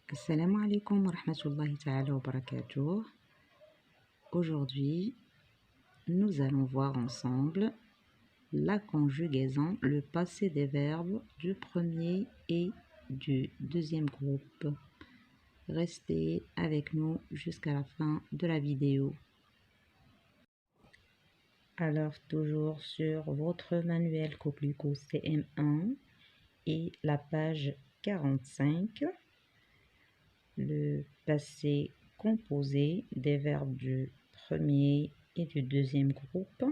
Assalamu alaikum wa rahmatullahi ta'ala wa barakatuh. Aujourd'hui, nous allons voir ensemble la conjugaison, le passé des verbes du premier et du deuxième groupe. Restez avec nous jusqu'à la fin de la vidéo. Alors, toujours sur votre manuel Coquelicot CM1 et la page 45. Le passé composé des verbes du premier et du deuxième groupe.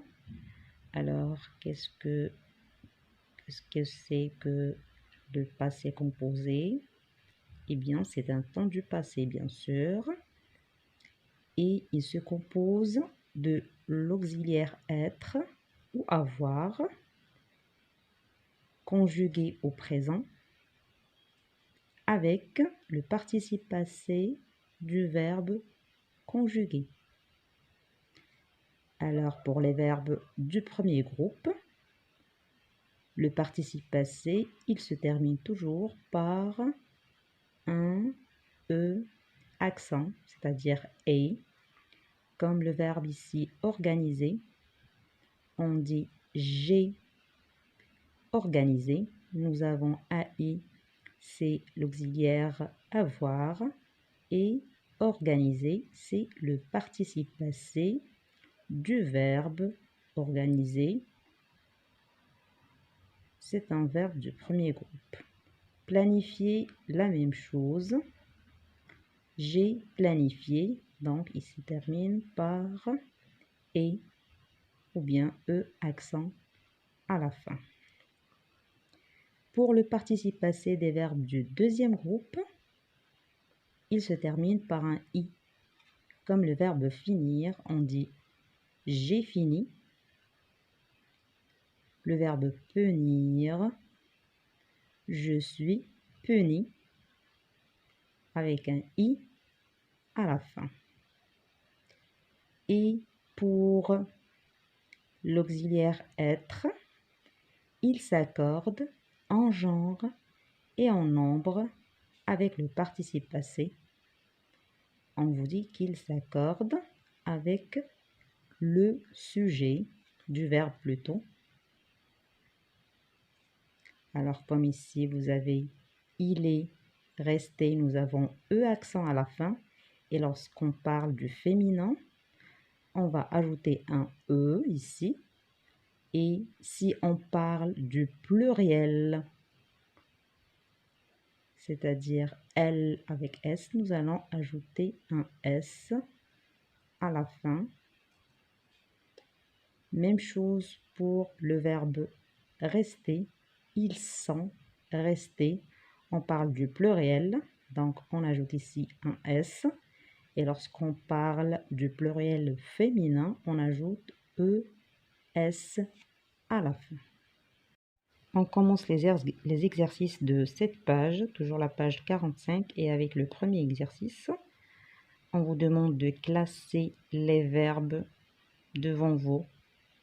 Alors, qu'est-ce que c'est que le passé composé? Eh bien, c'est un temps du passé, bien sûr. Et il se compose de l'auxiliaire être ou avoir, conjugué au présent, avec le participe passé du verbe conjugué. Alors, pour les verbes du premier groupe, le participe passé, il se termine toujours par un accent, c'est-à-dire et. Comme le verbe ici organiser, on dit j'ai organisé. Nous avons AI, c'est l'auxiliaire avoir, et organiser, c'est le participe passé du verbe organiser. C'est un verbe du premier groupe. Planifier, la même chose. J'ai planifié, donc il se termine par et ou bien accent à la fin. Pour le participe passé des verbes du deuxième groupe, il se termine par un i. Comme le verbe finir, on dit j'ai fini. Le verbe punir, je suis puni, avec un i à la fin. Et pour l'auxiliaire être, il s'accorde en genre et en nombre avec le participe passé. On vous dit qu'il s'accorde avec le sujet du verbe plutôt. Alors comme ici vous avez il est resté, nous avons accent à la fin. Et lorsqu'on parle du féminin, on va ajouter un ici. Et si on parle du pluriel, c'est-à-dire elle avec S, nous allons ajouter un S à la fin. Même chose pour le verbe rester. Ils sont restés. On parle du pluriel, donc on ajoute ici un S. Et lorsqu'on parle du pluriel féminin, on ajoute ES à la fin. On commence les exercices de cette page, toujours la page 45, et avec le premier exercice, on vous demande de classer les verbes devant vous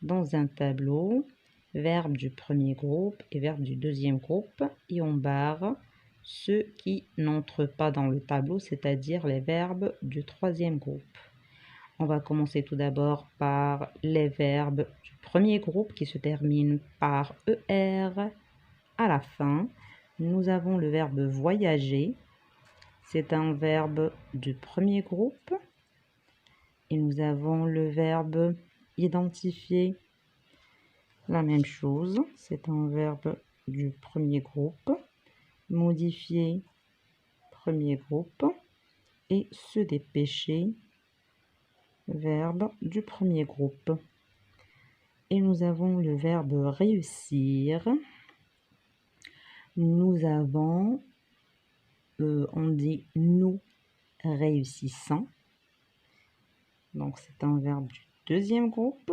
dans un tableau, verbes du premier groupe et verbes du deuxième groupe, et on barre ceux qui n'entrent pas dans le tableau, c'est-à-dire les verbes du troisième groupe. On va commencer tout d'abord par les verbes du premier groupe qui se terminent par ER à la fin. Nous avons le verbe voyager. C'est un verbe du premier groupe. Et nous avons le verbe identifier. La même chose. C'est un verbe du premier groupe. Modifier, premier groupe. Et se dépêcher, verbe du premier groupe. Et nous avons le verbe réussir. Nous avons, on dit nous réussissons. Donc c'est un verbe du deuxième groupe.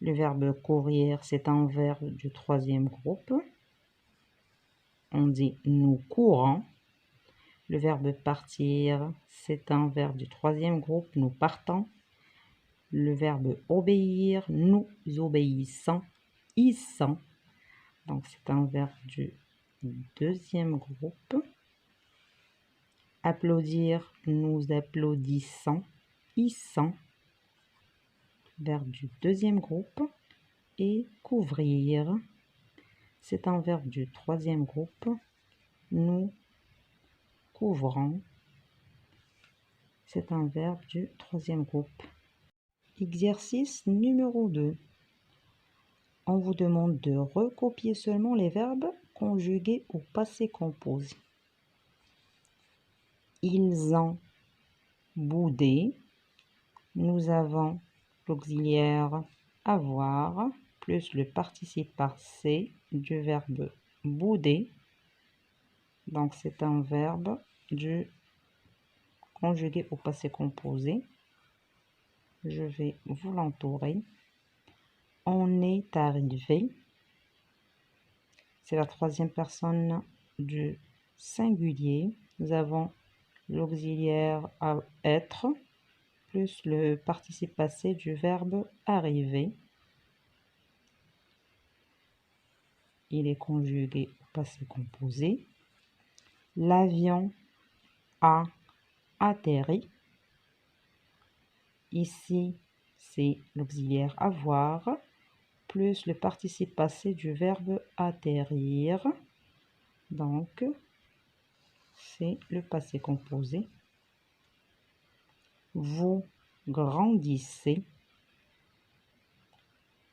Le verbe courir, c'est un verbe du troisième groupe. On dit nous courons. Le verbe partir, c'est un verbe du troisième groupe. Nous partons. Le verbe obéir, nous obéissons. Ils sont. Donc c'est un verbe du deuxième groupe. Applaudir, nous applaudissons. Ils sont, verbe du deuxième groupe. Et couvrir, c'est un verbe du troisième groupe. Nous couvrons, c'est un verbe du troisième groupe. Exercice numéro 2. On vous demande de recopier seulement les verbes conjugués au passé composé. Ils ont boudé. Nous avons l'auxiliaire avoir plus le participe passé du verbe bouder. Donc c'est un verbe du conjugué au passé composé. Je vais vous l'entourer. On est arrivé. C'est la troisième personne du singulier. Nous avons l'auxiliaire à être plus le participe passé du verbe arriver. Il est conjugué au passé composé. L'avion a atterri. Ici, c'est l'auxiliaire avoir plus le participe passé du verbe atterrir. Donc, c'est le passé composé. Vous grandissez.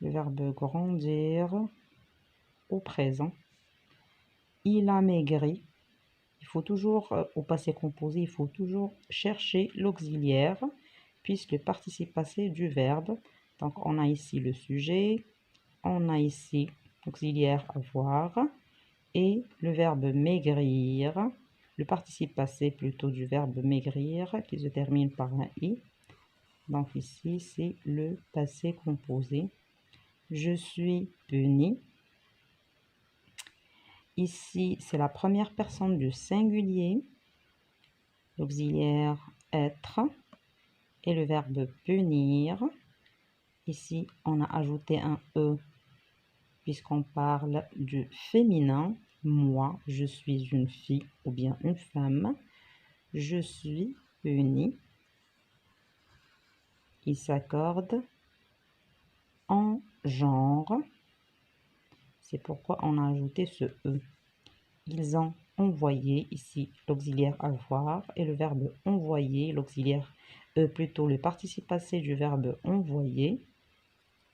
Le verbe grandir au présent. Il a maigri. Il faut toujours, au passé composé, il faut toujours chercher l'auxiliaire, puisque le participe passé du verbe. Donc, on a ici le sujet, on a ici l'auxiliaire avoir, et le verbe maigrir, le participe passé plutôt du verbe maigrir, qui se termine par un i. Donc, ici, c'est le passé composé. Je suis puni. Ici, c'est la première personne du singulier, l'auxiliaire être et le verbe punir. Ici, on a ajouté un e puisqu'on parle du féminin. Moi, je suis une fille ou bien une femme. Je suis puni. Il s'accorde en genre. C'est pourquoi on a ajouté ce E. Ils ont envoyé, ici l'auxiliaire avoir et le verbe envoyer, l'auxiliaire plutôt le participe passé du verbe envoyer,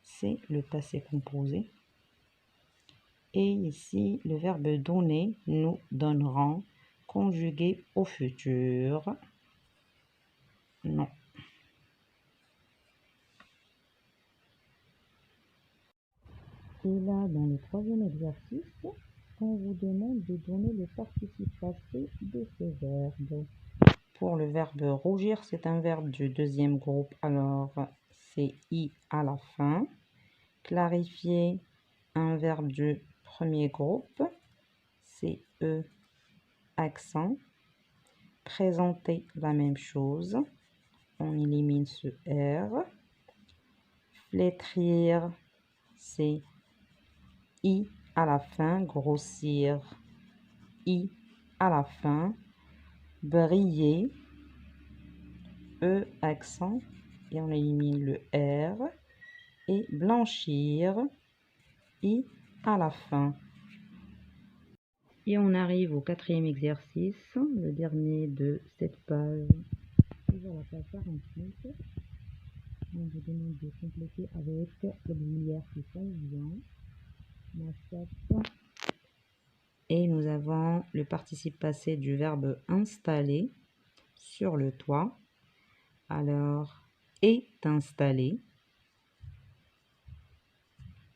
c'est le passé composé. Et ici le verbe donner, nous donnerons, conjugué au futur. Non. Et là, dans le troisième exercice, on vous demande de donner le participe passé de ce verbe. Pour le verbe rougir, c'est un verbe du deuxième groupe, alors c'est i à la fin. Clarifier, un verbe du premier groupe, c'est e accent. Présenter, la même chose, on élimine ce r. Flétrir, c'est i à la fin, grossir, i à la fin, briller, e accent, et on élimine le r, et blanchir, i à la fin. Et on arrive au quatrième exercice, le dernier de cette page, toujours la page 45. On vous demande de compléter avec l'auxiliaire qui convient. Et nous avons le participe passé du verbe installer sur le toit. Alors, est installé.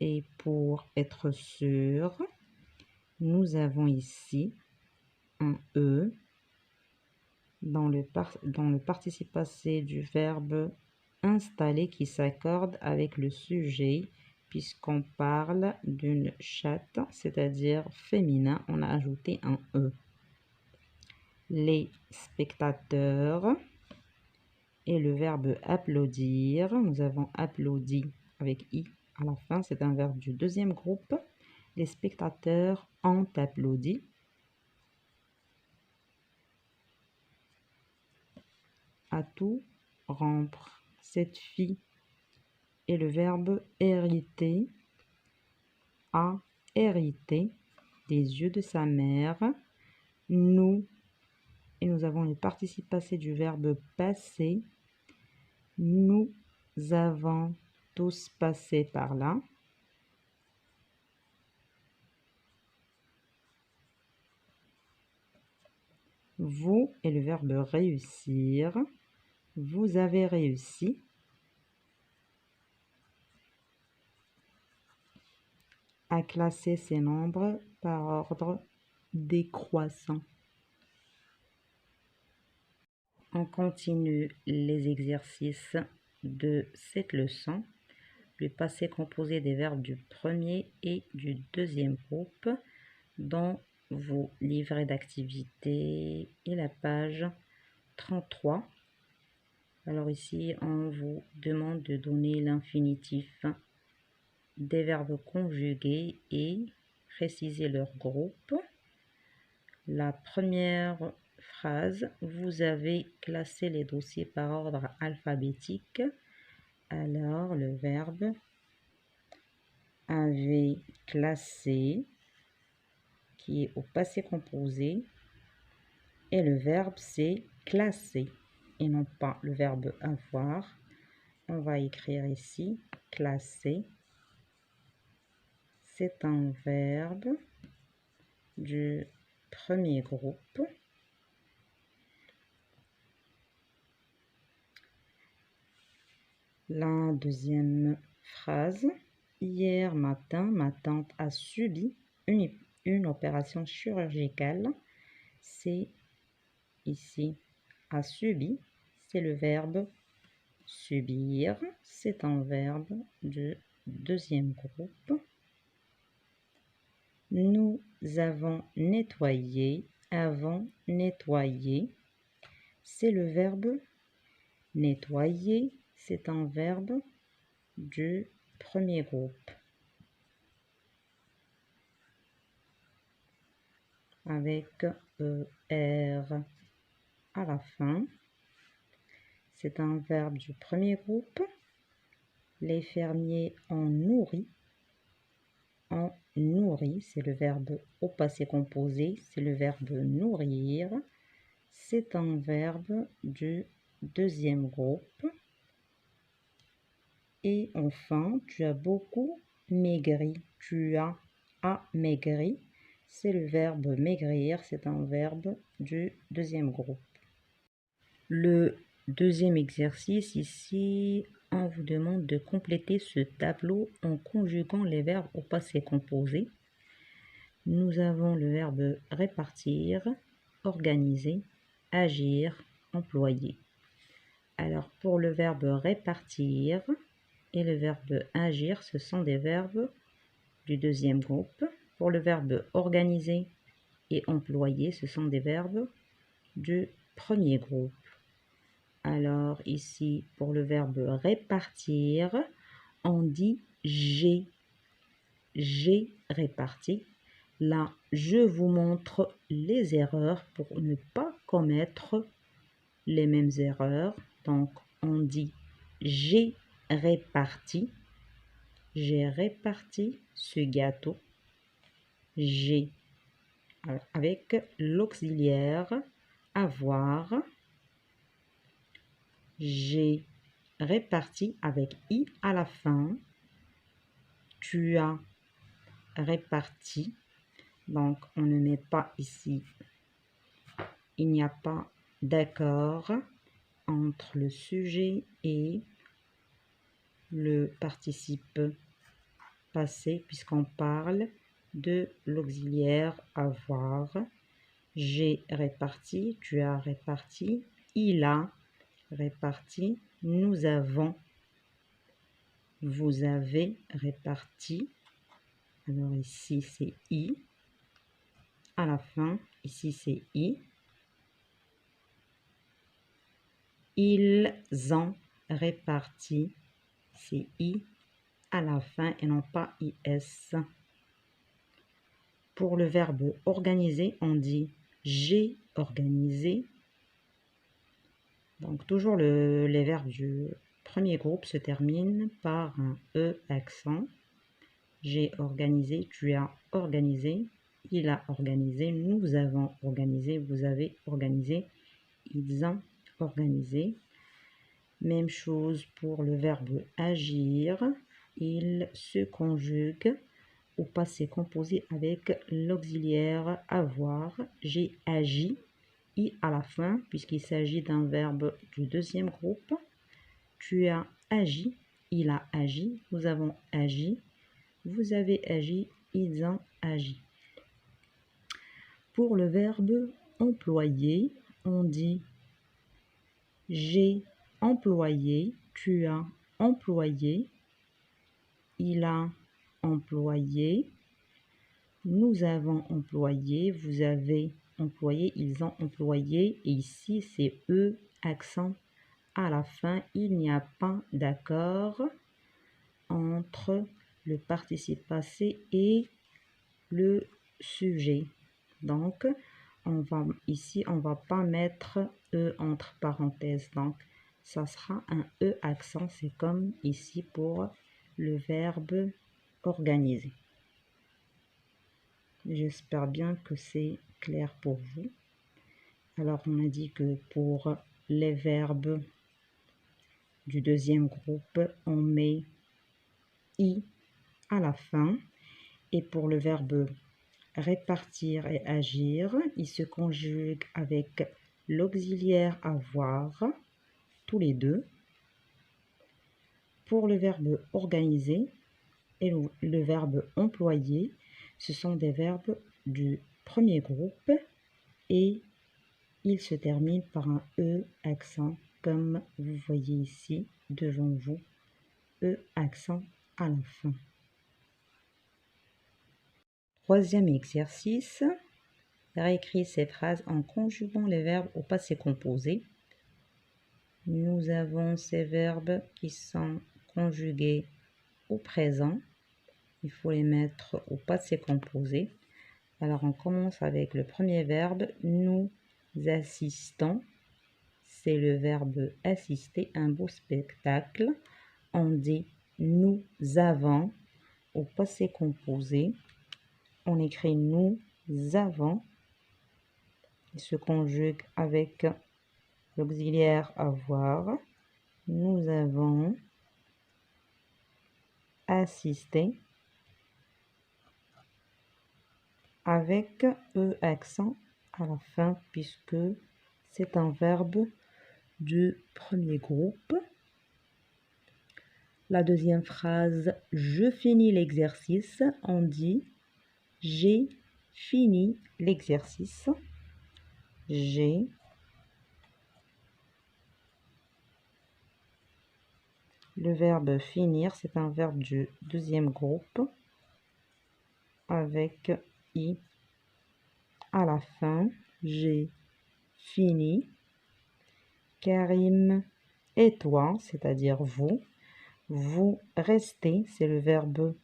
Et pour être sûr, nous avons ici un E dans le participe passé du verbe installer qui s'accorde avec le sujet. Puisqu'on parle d'une chatte, c'est-à-dire féminin, on a ajouté un E. Les spectateurs et le verbe applaudir. Nous avons applaudi avec i à la fin, c'est un verbe du deuxième groupe. Les spectateurs ont applaudi. à tout rompre. Cette fille est le verbe hériter, a hérité des yeux de sa mère. Nous, et nous avons le participe passé du verbe passer. Nous avons tous passé par là. Vous est le verbe réussir. Vous avez réussi. À classer ces nombres par ordre décroissant. On continue les exercices de cette leçon. Le passé composé des verbes du premier et du deuxième groupe dans vos livrets d'activité et la page 33. Alors ici, on vous demande de donner l'infinitif des verbes conjugués et préciser leur groupe. La première phrase, vous avez classé les dossiers par ordre alphabétique. Alors, le verbe avait classé, qui est au passé composé, et le verbe c'est classer, et non pas le verbe avoir. On va écrire ici classer. C'est un verbe du premier groupe. La deuxième phrase. Hier matin, ma tante a subi une opération chirurgicale. C'est ici a subi. C'est le verbe subir. C'est un verbe du deuxième groupe. Nous avons nettoyé. Avons nettoyé. C'est le verbe nettoyer. C'est un verbe du premier groupe. Avec ER à la fin. C'est un verbe du premier groupe. Les fermiers ont nourri. Ont nourri, c'est le verbe au passé composé. C'est le verbe nourrir. C'est un verbe du deuxième groupe. Et enfin, tu as beaucoup maigri. Tu as maigri. C'est le verbe maigrir. C'est un verbe du deuxième groupe. Le deuxième exercice, ici, on vous demande de compléter ce tableau en conjuguant les verbes au passé composé. Nous avons le verbe répartir, organiser, agir, employer. Alors, pour le verbe répartir et le verbe agir, ce sont des verbes du deuxième groupe. Pour le verbe organiser et employer, ce sont des verbes du premier groupe. Alors, ici, pour le verbe répartir, on dit j'ai. J'ai réparti. Là, je vous montre les erreurs pour ne pas commettre les mêmes erreurs. Donc, on dit j'ai réparti. J'ai réparti ce gâteau. J'ai, avec l'auxiliaire avoir. J'ai réparti avec i à la fin. Tu as réparti. Donc, on ne met pas ici. Il n'y a pas d'accord entre le sujet et le participe passé puisqu'on parle de l'auxiliaire avoir. J'ai réparti, tu as réparti, il a réparti, nous avons, vous avez réparti. Alors ici c'est i. À la fin, ici c'est i. Ils ont réparti, c'est i à la fin et non pas is. Pour le verbe organiser, on dit j'ai organisé. Donc toujours les verbes du premier groupe se terminent par un E accent. J'ai organisé, tu as organisé, il a organisé, nous avons organisé, vous avez organisé, ils ont organisé. Même chose pour le verbe agir. Il se conjugue au passé composé avec l'auxiliaire avoir. J'ai agi, i à la fin, puisqu'il s'agit d'un verbe du deuxième groupe. Tu as agi, il a agi, nous avons agi, vous avez agi, ils ont agi. Pour le verbe employer, on dit j'ai employé, tu as employé, il a employé, nous avons employé, vous avez employé, ils ont employé. Et ici, c'est E, accent à la fin. Il n'y a pas d'accord entre le participe passé et le sujet. Donc, ici, on va pas mettre E entre parenthèses. Donc, ça sera un E accent. C'est comme ici pour le verbe organiser. J'espère bien que c'est clair pour vous. Alors, on a dit que pour les verbes du deuxième groupe, on met I à la fin. Et pour le verbe répartir et agir, il se conjugue avec l'auxiliaire avoir, tous les deux. Pour le verbe organiser et le verbe employer, ce sont des verbes du premier groupe et ils se terminent par un E accent, comme vous voyez ici devant vous, E accent à la fin. Troisième exercice, réécrire ces phrases en conjuguant les verbes au passé composé. Nous avons ces verbes qui sont conjugués au présent. Il faut les mettre au passé composé. Alors, on commence avec le premier verbe. Nous assistons. C'est le verbe assister, un beau spectacle. On dit nous avons au passé composé. On écrit nous avons. Il se conjugue avec l'auxiliaire avoir. Nous avons assisté avec E accent à la fin puisque c'est un verbe du premier groupe. La deuxième phrase, je finis l'exercice, on dit j'ai fini l'exercice. J'ai le verbe finir, c'est un verbe du deuxième groupe avec I à la fin. J'ai fini. Karim et toi, c'est-à-dire vous. Vous restez, c'est le verbe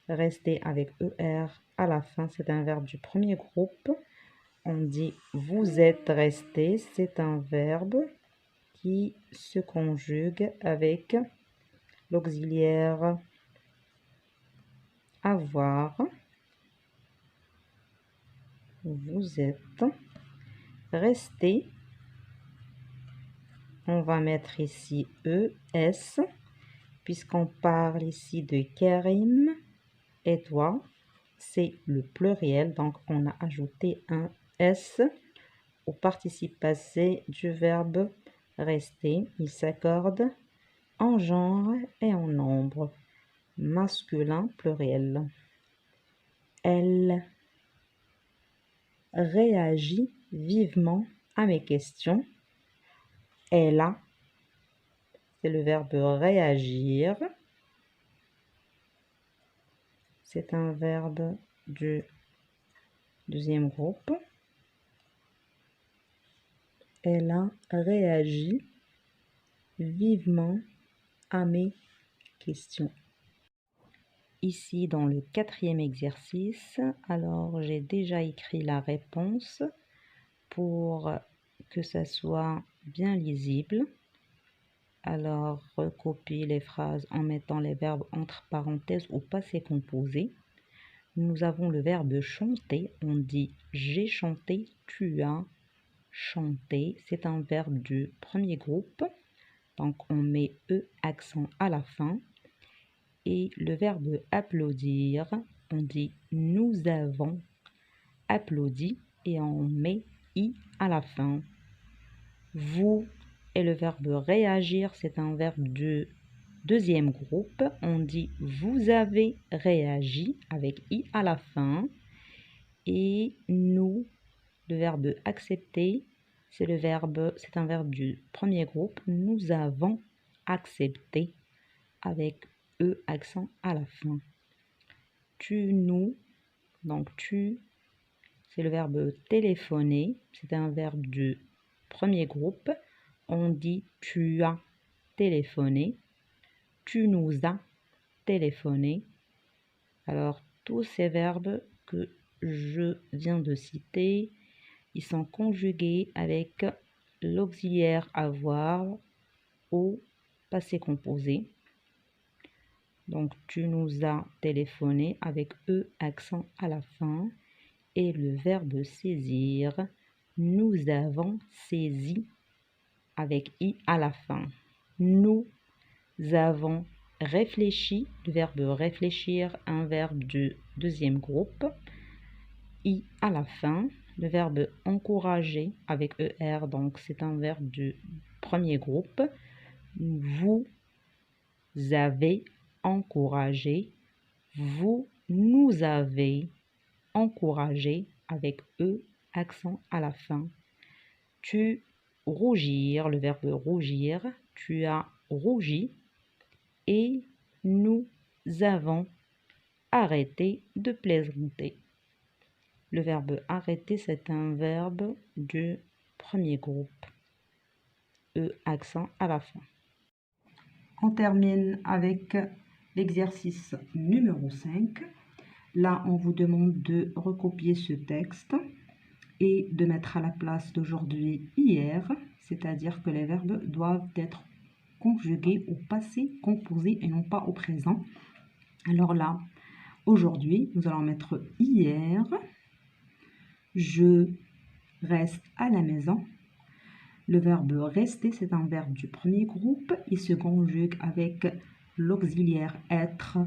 rester avec ER à la fin, c'est un verbe du premier groupe. On dit vous êtes resté, c'est un verbe qui se conjugue avec l'auxiliaire avoir. Vous êtes resté. On va mettre ici ES, puisqu'on parle ici de Karim et toi. C'est le pluriel, donc on a ajouté un S au participe passé du verbe rester. Il s'accorde en genre et en nombre. Masculin, pluriel. Elle réagit vivement à mes questions. Elle a, c'est le verbe réagir. C'est un verbe du deuxième groupe. Elle a réagi vivement à mes questions. Ici, dans le quatrième exercice, alors j'ai déjà écrit la réponse pour que ça soit bien lisible. Alors, recopie les phrases en mettant les verbes entre parenthèses ou passé composé. Nous avons le verbe chanter. On dit j'ai chanté, tu as chanté. C'est un verbe du premier groupe. Donc, on met E accent à la fin. Et le verbe applaudir, on dit nous avons applaudi et on met I à la fin. Vous et le verbe réagir, c'est un verbe du deuxième groupe. On dit vous avez réagi avec I à la fin. Et nous, le verbe accepter, c'est un verbe du premier groupe. Nous avons accepté avec E accent à la fin. Tu, nous, donc tu, c'est le verbe téléphoner, c'est un verbe du premier groupe. On dit tu as téléphoné, tu nous as téléphoné. Alors tous ces verbes que je viens de citer, ils sont conjugués avec l'auxiliaire avoir au passé composé. Donc, tu nous as téléphoné avec E accent à la fin. Et le verbe saisir, nous avons saisi avec I à la fin. Nous avons réfléchi, le verbe réfléchir, un verbe du deuxième groupe. I à la fin. Le verbe encourager avec ER, donc c'est un verbe du premier groupe. Vous avez encouragé, vous nous avez encouragé avec E accent à la fin. Tu rougir, le verbe rougir, tu as rougi et nous avons arrêté de plaisanter. Le verbe arrêter, c'est un verbe du premier groupe. E accent à la fin. On termine avec l'exercice numéro 5. Là, on vous demande de recopier ce texte et de mettre à la place d'aujourd'hui hier, c'est-à-dire que les verbes doivent être conjugués au passé composé et non pas au présent. Alors là, aujourd'hui, nous allons mettre hier, je reste à la maison. Le verbe rester, c'est un verbe du premier groupe. Il se conjugue avec l'auxiliaire être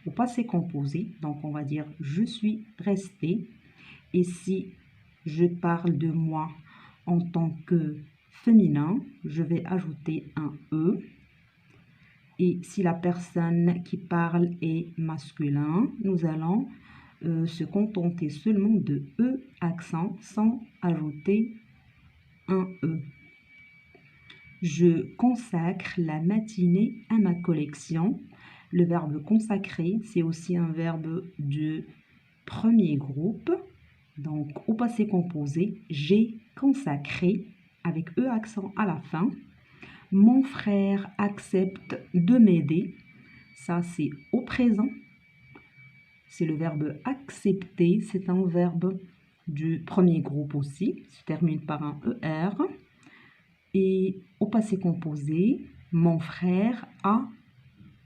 au passé composé. Donc, on va dire je suis resté. Et si je parle de moi en tant que féminin, je vais ajouter un E. Et si la personne qui parle est masculin, nous allons se contenter seulement de E accent sans ajouter un E. Je consacre la matinée à ma collection. Le verbe consacrer, c'est aussi un verbe du premier groupe. Donc, au passé composé, j'ai consacré avec E accent à la fin. Mon frère accepte de m'aider. Ça, c'est au présent. C'est le verbe accepter. C'est un verbe du premier groupe aussi. Se termine par un ER. Et au passé composé, mon frère a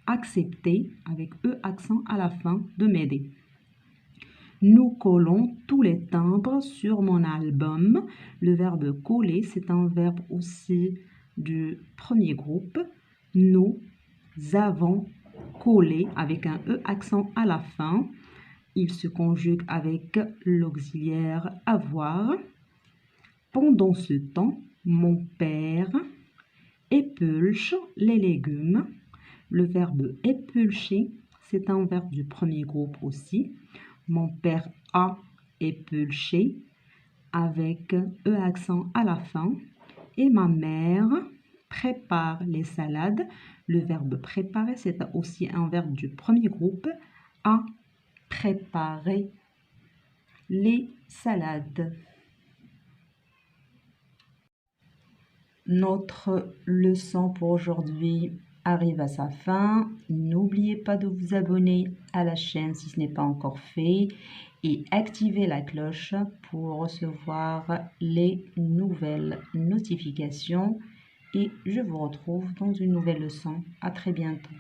accepté avec E accent à la fin de m'aider. Nous collons tous les timbres sur mon album. Le verbe coller, c'est un verbe aussi du premier groupe. Nous avons collé avec un E accent à la fin. Il se conjugue avec l'auxiliaire avoir. Pendant ce temps, mon père épulche les légumes. Le verbe épulcher, c'est un verbe du premier groupe aussi. Mon père a épulché avec E accent à la fin. Et ma mère prépare les salades. Le verbe préparer, c'est aussi un verbe du premier groupe. A préparer les salades. Notre leçon pour aujourd'hui arrive à sa fin. N'oubliez pas de vous abonner à la chaîne si ce n'est pas encore fait et activer la cloche pour recevoir les nouvelles notifications. Et je vous retrouve dans une nouvelle leçon. À très bientôt.